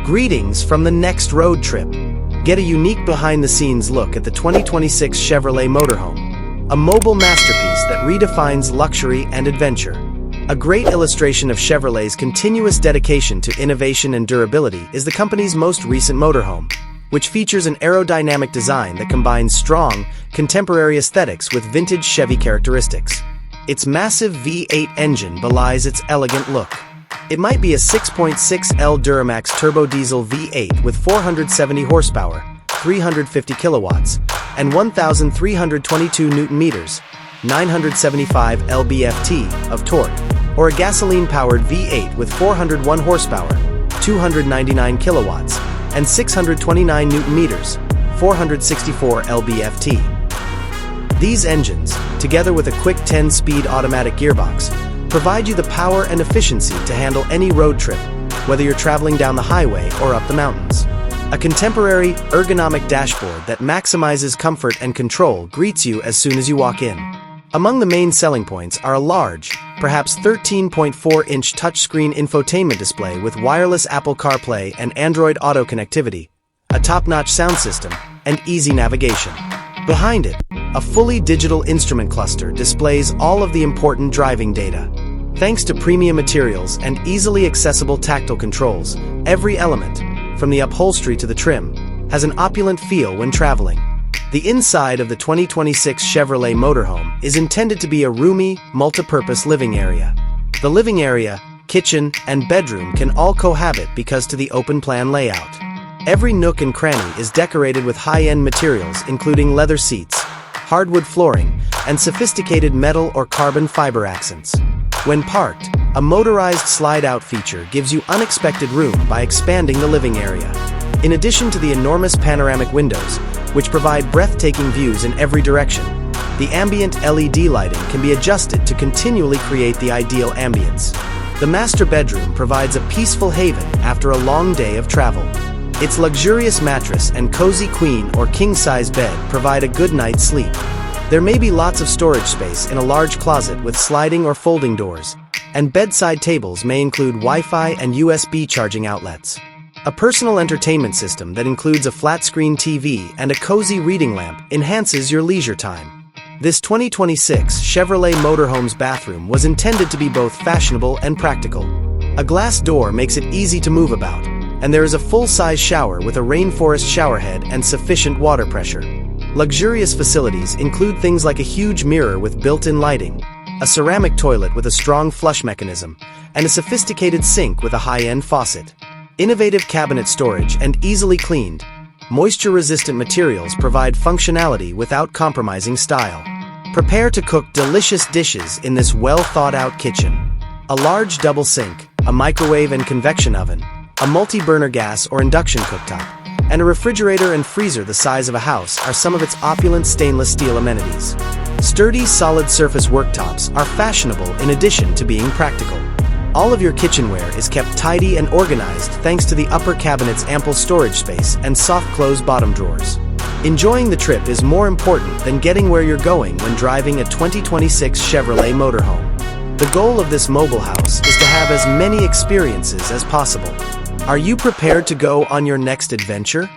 Greetings from the next road trip. Get a unique behind-the-scenes look at the 2026 Chevrolet Motorhome, a mobile masterpiece that redefines luxury and adventure. A great illustration of Chevrolet's continuous dedication to innovation and durability is the company's most recent motorhome, which features an aerodynamic design that combines strong, contemporary aesthetics with vintage Chevy characteristics. Its massive V8 engine belies its elegant look. It might be a 6.6L Duramax Turbo-Diesel V8 with 470 horsepower, 350 kilowatts, and 1,322 Newton-meters, 975 lb-ft of torque, or a gasoline-powered V8 with 401 horsepower, 299 kilowatts, and 629 Newton-meters, 464 lb-ft. These engines, together with a quick 10-speed automatic gearbox, provide you the power and efficiency to handle any road trip, whether you're traveling down the highway or up the mountains. A contemporary, ergonomic dashboard that maximizes comfort and control greets you as soon as you walk in. Among the main selling points are a large, perhaps 13.4-inch touchscreen infotainment display with wireless Apple CarPlay and Android Auto connectivity, a top-notch sound system, and easy navigation. Behind it, a fully digital instrument cluster displays all of the important driving data. Thanks to premium materials and easily accessible tactile controls, every element, from the upholstery to the trim, has an opulent feel when traveling. The inside of the 2026 Chevrolet Motorhome is intended to be a roomy, multi-purpose living area. The living area, kitchen, and bedroom can all cohabit because of the open-plan layout. Every nook and cranny is decorated with high-end materials including leather seats, hardwood flooring, and sophisticated metal or carbon fiber accents. When parked, a motorized slide-out feature gives you unexpected room by expanding the living area. In addition to the enormous panoramic windows, which provide breathtaking views in every direction, the ambient LED lighting can be adjusted to continually create the ideal ambience. The master bedroom provides a peaceful haven after a long day of travel. Its luxurious mattress and cozy queen or king-size bed provide a good night's sleep. There may be lots of storage space in a large closet with sliding or folding doors, and bedside tables may include Wi-Fi and USB charging outlets. A personal entertainment system that includes a flat-screen TV and a cozy reading lamp enhances your leisure time. This 2026 Chevrolet Motorhome's bathroom was intended to be both fashionable and practical. A glass door makes it easy to move about, and there is a full-size shower with a rainforest showerhead and sufficient water pressure. Luxurious facilities include things like a huge mirror with built-in lighting, a ceramic toilet with a strong flush mechanism, and a sophisticated sink with a high-end faucet. Innovative cabinet storage and easily cleaned, moisture-resistant materials provide functionality without compromising style. Prepare to cook delicious dishes in this well-thought-out kitchen. A large double sink, a microwave and convection oven, a multi-burner gas or induction cooktop, and a refrigerator and freezer the size of a house are some of its opulent stainless steel amenities. Sturdy, solid surface worktops are fashionable in addition to being practical. All of your kitchenware is kept tidy and organized thanks to the upper cabinet's ample storage space and soft-close bottom drawers. Enjoying the trip is more important than getting where you're going when driving a 2026 Chevrolet Motorhome. The goal of this mobile house is to have as many experiences as possible. Are you prepared to go on your next adventure?